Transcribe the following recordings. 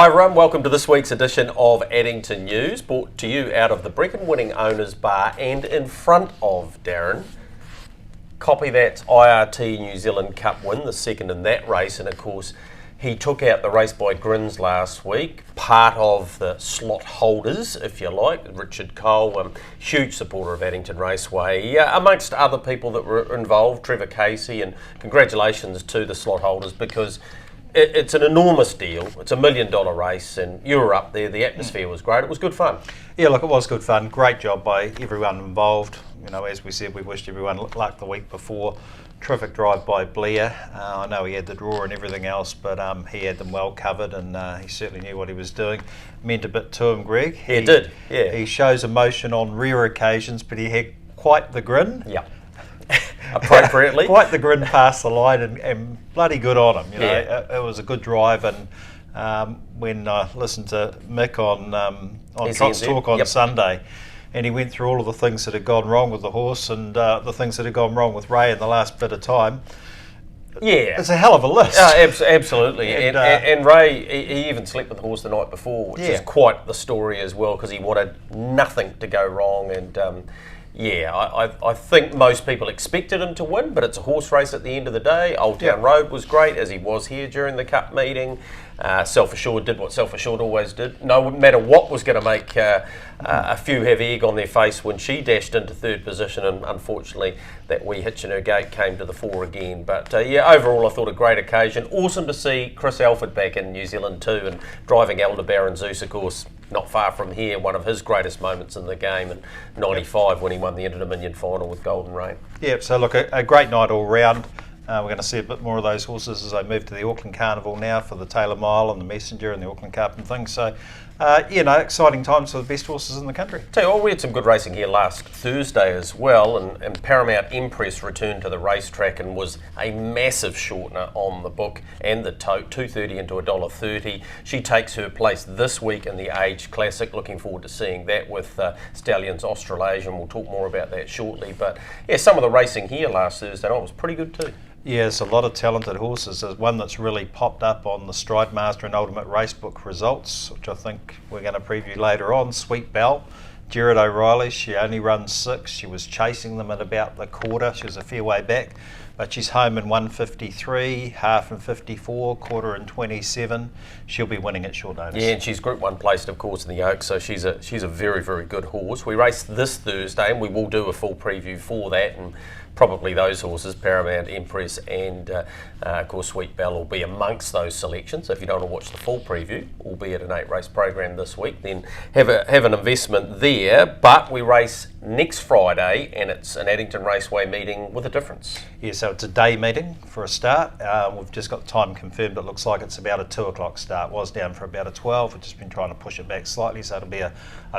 Hi everyone, welcome to this week's edition of Addington News, brought to you out of the Brecon-winning Owners Bar and in front of Darren. Copy that IRT New Zealand Cup win, the second in that race, and of course he took out the race by Grins last week, part of the slot holders, if you like. Richard Cole, huge supporter of Addington Raceway, amongst other people that were involved, Trevor Casey, and congratulations to the slot holders because it's an enormous deal. It's $1 million race, and you were up there. The atmosphere was great. It was good fun. Yeah, look, it was good fun. Great job by everyone involved. You know, as we said, we wished everyone luck the week before. Terrific drive by Blair. I know he had the draw and everything else, but he had them well covered, and he certainly knew what he was doing. Meant a bit to him, Greg. He did. Yeah. He shows emotion on rare occasions, but he had quite the grin. Yeah. Appropriately. Quite the grin past the line, and bloody good on him. You know, it was a good drive, and when I listened to Mick on Trot's Talk on Sunday, and he went through all of the things that had gone wrong with the horse and the things that had gone wrong with Ray in the last bit of time. Yeah, it's a hell of a list. Absolutely, and Ray, he even slept with the horse the night before, which is quite the story as well, because he wanted nothing to go wrong, and I think most people expected him to win, but it's a horse race at the end of the day. Old Town Road was great, as he was here during the Cup meeting. Self-Assured did what Self-Assured always did. No matter what was going to make a few have egg on their face when she dashed into third position, and unfortunately that wee hitch in her gate came to the fore again. But overall I thought a great occasion. Awesome to see Chris Alford back in New Zealand too, and driving Aldebaran Zeus, of course, not far from here, one of his greatest moments in the game in '95 when he won the Inter-Dominion final with Golden Rain. Yep, so look, a great night all round. We're going to see a bit more of those horses as they move to the Auckland Carnival now for the Taylor Mile and the Messenger and the Auckland Cup and things. So, exciting times for the best horses in the country. Tell you what, we had some good racing here last Thursday as well, and Paramount Empress returned to the racetrack and was a massive shortener on the book and the tote, $2.30 into $1.30. She takes her place this week in the Age Classic. Looking forward to seeing that with Stallions Australasian. We'll talk more about that shortly. But some of the racing here last Thursday night was pretty good too. Yeah, there's a lot of talented horses. There's one that's really popped up on the Stride Master and Ultimate Racebook results, which I think we're going to preview later on. Sweet Belle, Jared O'Reilly, she only runs 6. She was chasing them at about the quarter. She was a fair way back, but she's home in 1:53, half in 54, quarter in 27. She'll be winning at short notice. Yeah, and she's Group 1 placed, of course, in the Oaks, so she's a very, very good horse. We race this Thursday, and we will do a full preview for that, and probably those horses, Paramount Empress and of course Sweet Belle, will be amongst those selections. So if you don't want to watch the full preview, albeit an 8-race program this week, then have an investment there. But we race next Friday, and it's an Addington Raceway meeting with a difference. Yeah, so it's a day meeting for a start. We've just got time confirmed. It looks like it's about a 2 o'clock start. Was down for about a 12. We've just been trying to push it back slightly, so it'll be a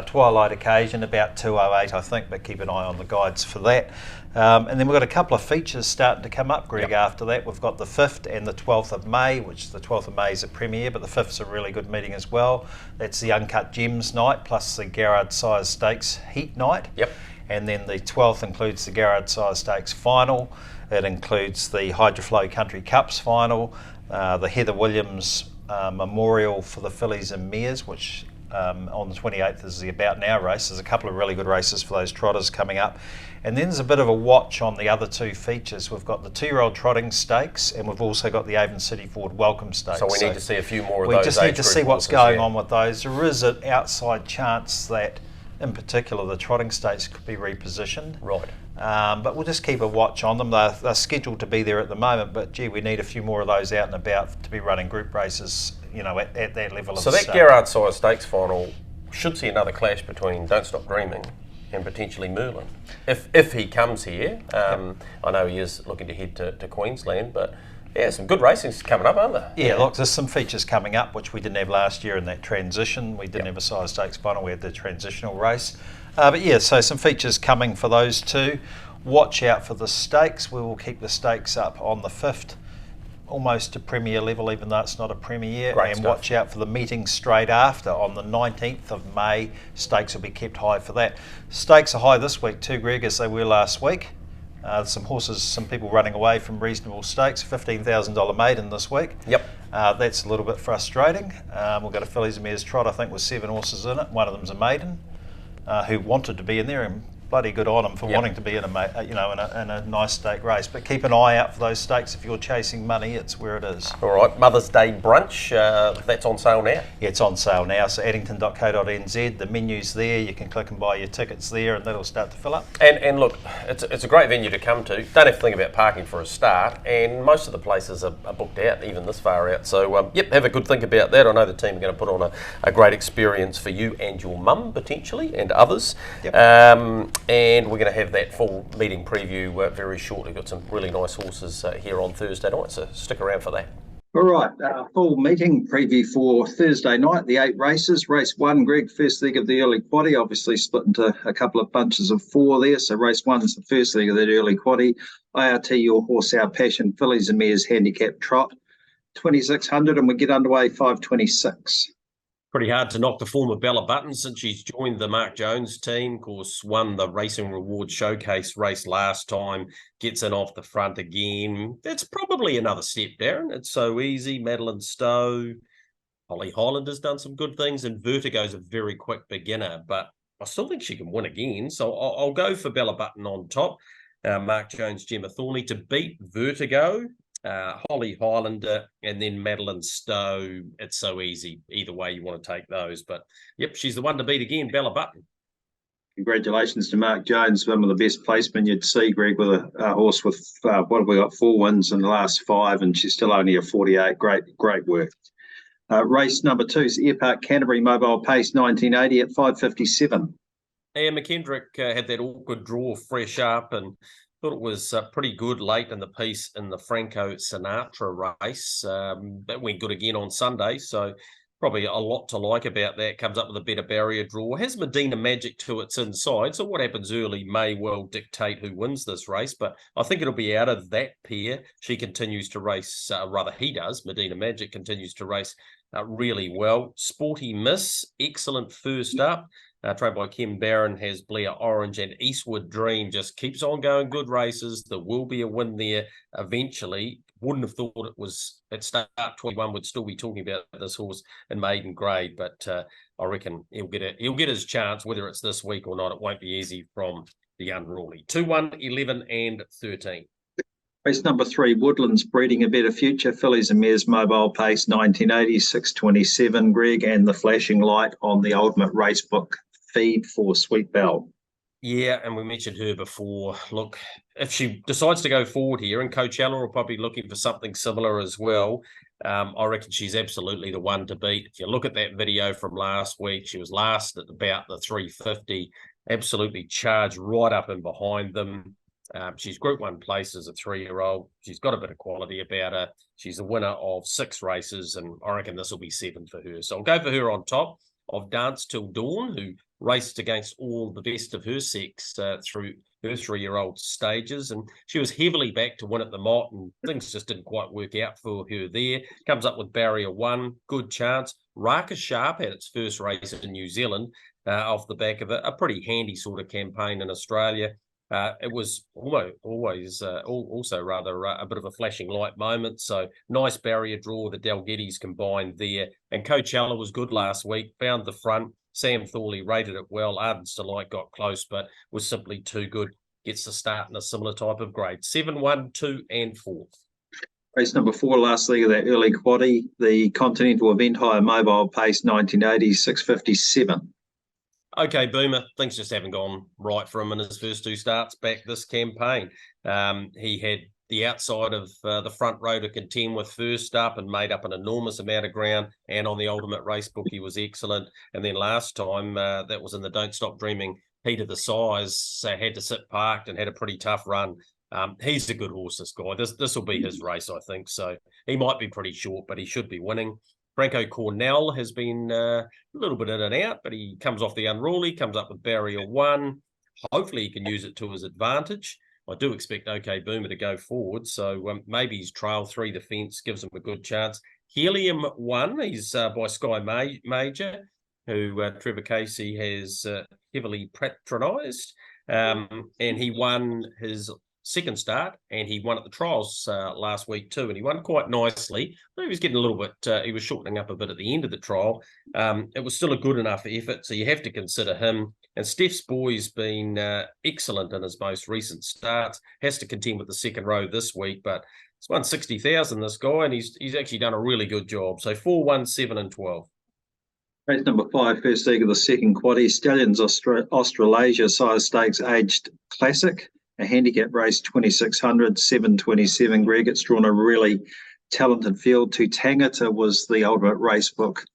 twilight occasion, about 2:08 I think, but keep an eye on the guides for that. And then we've got a couple of features starting to come up, Greg, after that. We've got the 5th and the 12th of May, which the 12th of May is a premiere, but the 5th's a really good meeting as well. That's the Uncut Gems night, plus the Garrard Size Stakes Heat night. Yep. And then the 12th includes the Garrard Size Stakes final. It includes the Hydroflow Country Cups final, the Heather Williams Memorial for the fillies and mares, which on the 28th is the About Now race. There's a couple of really good races for those trotters coming up. And then there's a bit of a watch on the other 2 features. We've got the 2-year-old trotting stakes, and we've also got the Avon City Ford Welcome Stakes. So we need to see a few more of those. We just need to see what's going on with those. There is an outside chance that, in particular, the trotting stakes could be repositioned. Right. But we'll just keep a watch on them. They're scheduled to be there at the moment, but gee, we need a few more of those out and about to be running group races, at that level. So that Garrard Size Stakes final should see another clash between Don't Stop Dreaming and potentially Merlin, if he comes here. I know he is looking to head to Queensland, but some good racing's coming up, aren't there? Yeah, look, there's some features coming up which we didn't have last year in that transition. We didn't have a size stakes final, we had the transitional race. So some features coming for those two. Watch out for the stakes. We will keep the stakes up on the 5th, almost to premier level, even though it's not a premier. Great and stuff. Watch out for the meeting straight after on the 19th of May. Stakes will be kept high for that. Stakes are high this week too, Greg, as they were last week. Some horses, some people running away from reasonable stakes. $15,000 maiden this week. Yep. That's a little bit frustrating. We've got a fillies and mares trot, I think, with 7 horses in it. One of them's a maiden who wanted to be in there, and bloody good on him for wanting to be in a nice stake race. But keep an eye out for those stakes. If you're chasing money, it's where it is. All right, Mother's Day brunch, that's on sale now? Yeah, it's on sale now. So addington.co.nz, the menu's there. You can click and buy your tickets there, and that'll start to fill up. And look, it's a great venue to come to. Don't have to think about parking for a start, and most of the places are booked out, even this far out. So, have a good think about that. I know the team are going to put on a great experience for you and your mum, potentially, and others. Yep. And we're going to have that full meeting preview very shortly. Got some really nice horses here on Thursday night, so stick around for that. All right, full meeting preview for Thursday night, the 8 races. Race 1, Greg, first leg of the early quaddie, obviously split into a couple of bunches of 4 there. So race 1 is the first leg of that early quaddie. IRT, Your Horse, Our Passion, fillies and mares handicap trot, 2,600, and we get underway 5:26. Pretty hard to knock the form of Bella Button since she's joined the Mark Jones team. Of course, won the Racing Reward Showcase race last time, gets in off the front again. That's probably another step, Darren. It's So Easy, Madeline Stowe. Holly Highland has done some good things, and Vertigo's a very quick beginner, but I still think she can win again. So I'll go for Bella Button on top. Mark Jones, Gemma Thornley to beat Vertigo. Holly Highlander, and then Madeline Stowe. It's So Easy. Either way you want to take those. But, yep, she's the one to beat again, Bella Button. Congratulations to Mark Jones, one of the best placement you'd see, Greg, with a horse with, what have we got, 4 wins in the last 5, and she's still only a 48. Great work. Race number 2 is Air Park Canterbury Mobile Pace 1980 at 5:57. And McKendrick had that awkward draw fresh up, and thought it was pretty good late in the piece in the Franco Sinatra race. That went good again on Sunday, so probably a lot to like about that. Comes up with a better barrier draw. Has Medina Magic to its inside, so what happens early may well dictate who wins this race, but I think it'll be out of that pair. She continues to race, rather he does, Medina Magic continues to race really well. Sporty Miss, excellent first up. Trained by Kim Barron, has Blair Orange, and Eastwood Dream just keeps on going good races. There will be a win there eventually. Wouldn't have thought it was at start 21 would still be talking about this horse in maiden grade, but I reckon he'll get his chance, whether it's this week or not. It won't be easy from the unruly. 2, 1, 11 and 13. Race number 3, Woodlands Breeding a Better Future, fillies and mares Mobile Pace 1980, 6:27, Greg, and the flashing light on the Ultimate Racebook feed for Sweet Belle. Yeah, and we mentioned her before. Look, if she decides to go forward here, and Coachella will probably be looking for something similar as well, I reckon she's absolutely the one to beat. If you look at that video from last week, she was last at about the 350, absolutely charged right up and behind them. She's Group 1 place as a 3-year-old. She's got a bit of quality about her. She's a winner of 6 races, and I reckon this will be 7 for her. So I'll go for her on top of Dance Till Dawn, who raced against all the best of her sex through her 3-year-old stages, and she was heavily backed to win at the Mott, and things just didn't quite work out for her there. Comes up with Barrier 1, good chance. Raka Sharp had its first race in New Zealand off the back of a pretty handy sort of campaign in Australia. It was always also rather a bit of a flashing light moment. So nice barrier draw. The Dalgetties combined there. And Coachella was good last week. Found the front. Sam Thorley rated it well. Ardent's Delight got close, but was simply too good. Gets the start in a similar type of grade. 7, 1, 2 and 4. Race number 4, last leg of that early quaddie, the Continental Event Hire Mobile Pace 1980, 6:57. Okay, Boomer, things just haven't gone right for him in his first 2 starts back this campaign. He had the outside of the front row to contend with first up and made up an enormous amount of ground, and on the Ultimate Racebook he was excellent. And then last time, that was in the Don't Stop Dreaming heat of the size, so had to sit parked and had a pretty tough run. He's a good horse, this guy. This will be his race, I think. So he might be pretty short, but he should be winning. Franco Cornell has been a little bit in and out, but he comes off the unruly, comes up with Barrier 1. Hopefully he can use it to his advantage. I do expect OK Boomer to go forward, so maybe his trail 3 the fence gives him a good chance. Helium 1, he's by Sky Major, who Trevor Casey has heavily patronised, and he won his second start, and he won at the trials last week too, and he won quite nicely. He was getting a little bit, he was shortening up a bit at the end of the trial. It was still a good enough effort, so you have to consider him. And Steph's boy's been excellent in his most recent starts. Has to contend with the second row this week, but he's won 60,000, this guy, and he's actually done a really good job. So 4, 1, 7 and 12. Race number 5, first leg of the second quaddie, Stallions Australasia size stakes aged classic, a handicap race, 2,600, 727. Greg, it's drawn a really talented field. To Tangata was the ultimate race book.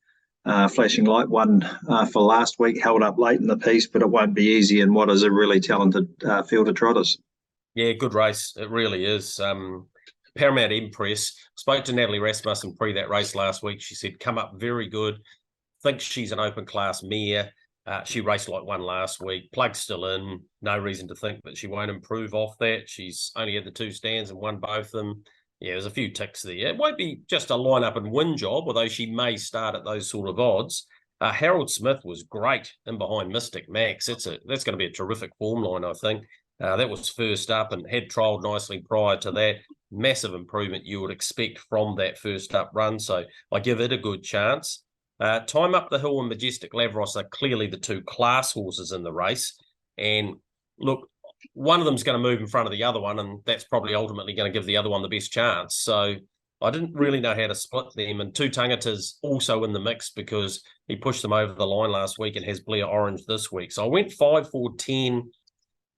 Flashing light one for last week, held up late in the piece, but it won't be easy in what is a really talented field of trotters. Yeah, good race. It really is. Paramount Empress. Spoke to Natalie Rasmussen pre that race last week. She said, come up very good. Thinks she's an open class mare. She raced like one last week. Plug's still in. No reason to think that she won't improve off that. She's only had the 2 stands and won both of them. Yeah, there's a few ticks there. It won't be just a line-up and win job, although she may start at those sort of odds. Harold Smith was great in behind Mystic Max. That's going to be a terrific form line, I think. That was first up and had trialled nicely prior to that. Massive improvement you would expect from that first up run, so I give it a good chance. Time Up the Hill and Majestic Lavros are clearly the 2 class horses in the race. And look, one of them's going to move in front of the other one, and that's probably ultimately going to give the other one the best chance. So I didn't really know how to split them. And Two Tangata's also in the mix because he pushed them over the line last week and has Blair Orange this week. So I went 5, 4, 10,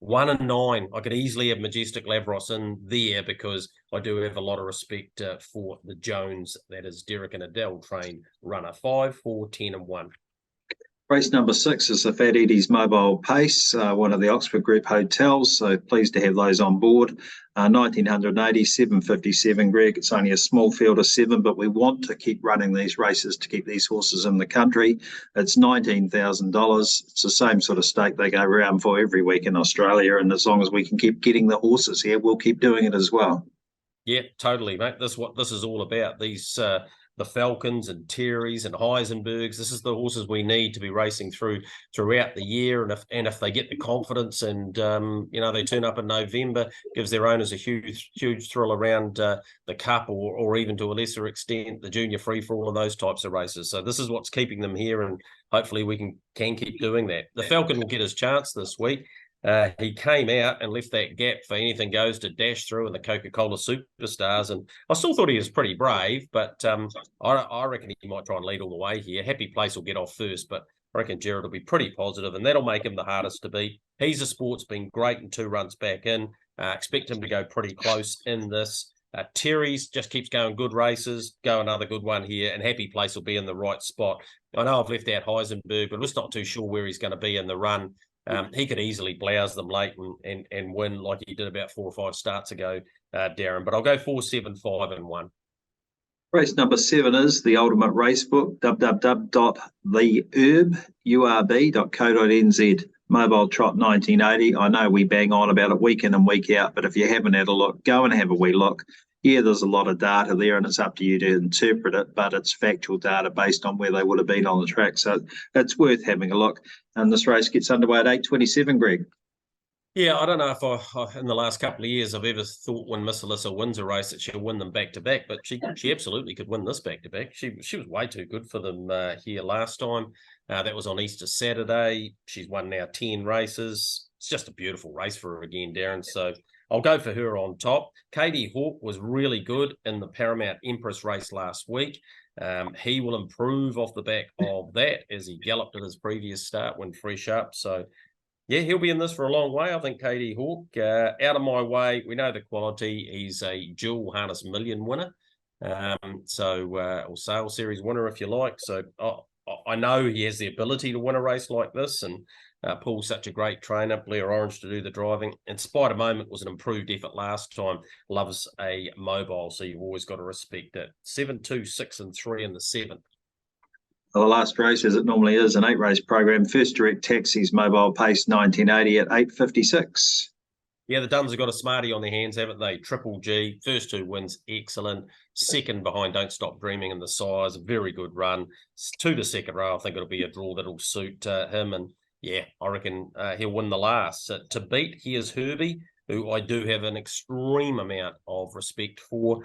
1 and 9. I could easily have Majestic Lavros in there because I do have a lot of respect for the Jones, that is Derek and Adele train runner. 5, 4, 10 and 1. Race number 6 is the Fat Eddie's Mobile Pace, one of the Oxford Group hotels, so pleased to have those on board. 1,980, 757, Greg. It's only a small field of 7, but we want to keep running these races to keep these horses in the country. It's $19,000. It's the same sort of stake they go around for every week in Australia, and as long as we can keep getting the horses here, we'll keep doing it as well. Yeah, totally, mate. This is what this is all about. These the Falcons and Terrys and Heisenbergs. This is the horses we need to be racing throughout the year. And if they get the confidence and they turn up in November, gives their owners a huge thrill around the Cup or even to a lesser extent the Junior Free for all of those types of races. So this is what's keeping them here, and hopefully we can keep doing that. The Falcon will get his chance this week. He came out and left that gap for Anything Goes to dash through in the Coca-Cola Superstars, and I still thought he was pretty brave, but I reckon he might try and lead all the way here. Happy Place will get off first, but I reckon Jared will be pretty positive, and that'll make him the hardest to beat. He's a sport's been great in 2 runs back in. Expect him to go pretty close in this. Terry's just keeps going good races, go another good one here, and Happy Place will be in the right spot. I know I've left out Heisenberg, but I'm just not too sure where he's going to be in the run. He could easily blouse them late and win like he did about 4 or 5 starts ago, Darren. But I'll go 4, 7, 5 and 1. Race number 7 is the Ultimate Racebook, www.theurb.co.nz. Mobile Trot 1980. I know we bang on about it week in and week out, but if you haven't had a look, go and have a wee look. Yeah, there's a lot of data there, and it's up to you to interpret it, but it's factual data based on where they would have been on the track. So it's worth having a look. And this race gets underway at 8:27, Greg. Yeah, I don't know if I in the last couple of years I've ever thought when Miss Alyssa wins a race that she'll win them back-to-back, but she absolutely could win this back-to-back. She was way too good for them here last time. That was on Easter Saturday. She's won now 10 races. It's just a beautiful race for her again, Darren. So I'll go for her on top. Katie Hawke was really good in the Paramount Empress race last week. He will improve off the back of that as he galloped at his previous start when fresh up. So, yeah, he'll be in this for a long way. I think Katie Hawke, out of my way, we know the quality. He's a dual harness million winner. Or sales series winner, if you like. So I know he has the ability to win a race like this, and Paul's such a great trainer, Blair Orange to do the driving. And Spider Moment was an improved effort last time. Loves a mobile, so you've always got to respect it. 7, 2, 6 and 3 in the 7th. Well, the last race, as it normally is, an 8-race program. First Direct Taxis Mobile Pace 1980 at 8:56. Yeah, the Duns have got a smarty on their hands, haven't they? Triple G, first 2 wins, excellent. Second behind Don't Stop Dreaming in the size, a very good run. 2 to second row, I think it'll be a draw that'll suit him. And yeah, I reckon he'll win the last. To beat, here's Herbie. who I do have an extreme amount of respect for.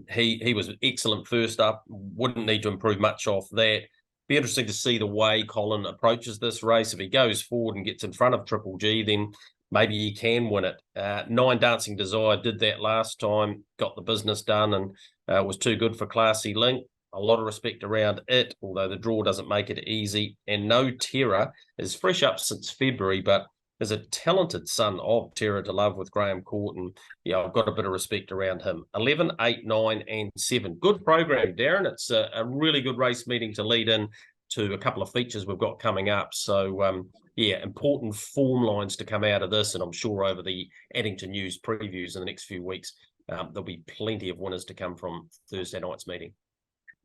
He was excellent first up, wouldn't need to improve much off that. Be interesting to see the way Colin approaches this race. If he goes forward and gets in front of Triple G, then maybe he can win it. 9 Dancing Desire did that last time, got the business done, and was too good for Classy Link. A lot of respect around it, although the draw doesn't make it easy. And No Terror is fresh up since February, but is a talented son of Terror to Love with Graham Court, and yeah, I've got a bit of respect around him. 11, 8, 9, and 7. Good program, Darren. It's a really good race meeting to lead in to a couple of features we've got coming up. So, yeah, important form lines to come out of this, and I'm sure over the Addington News previews in the next few weeks, there'll be plenty of winners to come from Thursday night's meeting.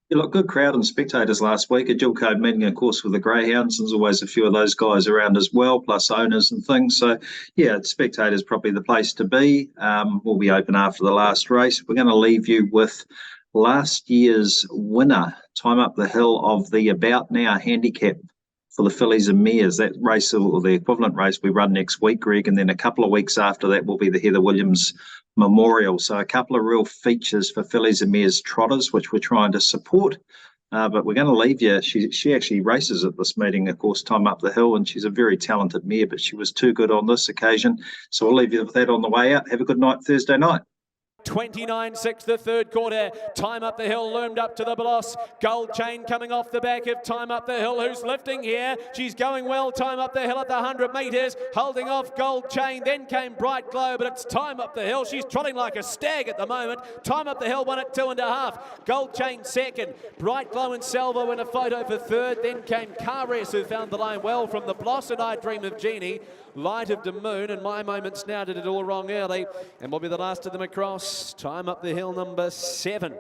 Yeah, look, good crowd and spectators last week. A dual code meeting, of course, with the Greyhounds. There's always a few of those guys around as well, plus owners and things. So, yeah, spectators probably the place to be. We'll be open after the last race. We're going to leave you with last year's winner, Time Up the Hill of the About Now handicap for the fillies and mares. That race, or the equivalent race, we run next week, Greg, and then a couple of weeks after that will be the Heather Williams Memorial. So a couple of real features for fillies and mares trotters, which we're trying to support. But we're going to leave you. She actually races at this meeting, of course, Time Up the Hill, and she's a very talented mare, but she was too good on this occasion. So we'll leave you with that on the way out. Have a good night Thursday night. 29.6 the third quarter. Time Up the Hill loomed up to the bloss. Gold Chain coming off the back of Time Up the Hill, who's lifting here. She's going well. Time Up the Hill at the 100 metres, holding off Gold Chain. Then came Bright Glow, but it's Time Up the Hill. She's trotting like a stag at the moment. Time Up the Hill won at 2.5. Gold Chain second. Bright Glow and Salvo in a photo for third. Then came Cares, who found the line well from the bloss, and I Dream of Jeannie. Light of the Moon and My Moments Now did it all wrong early, and will be the last of them across. Time Up the Hill number 7.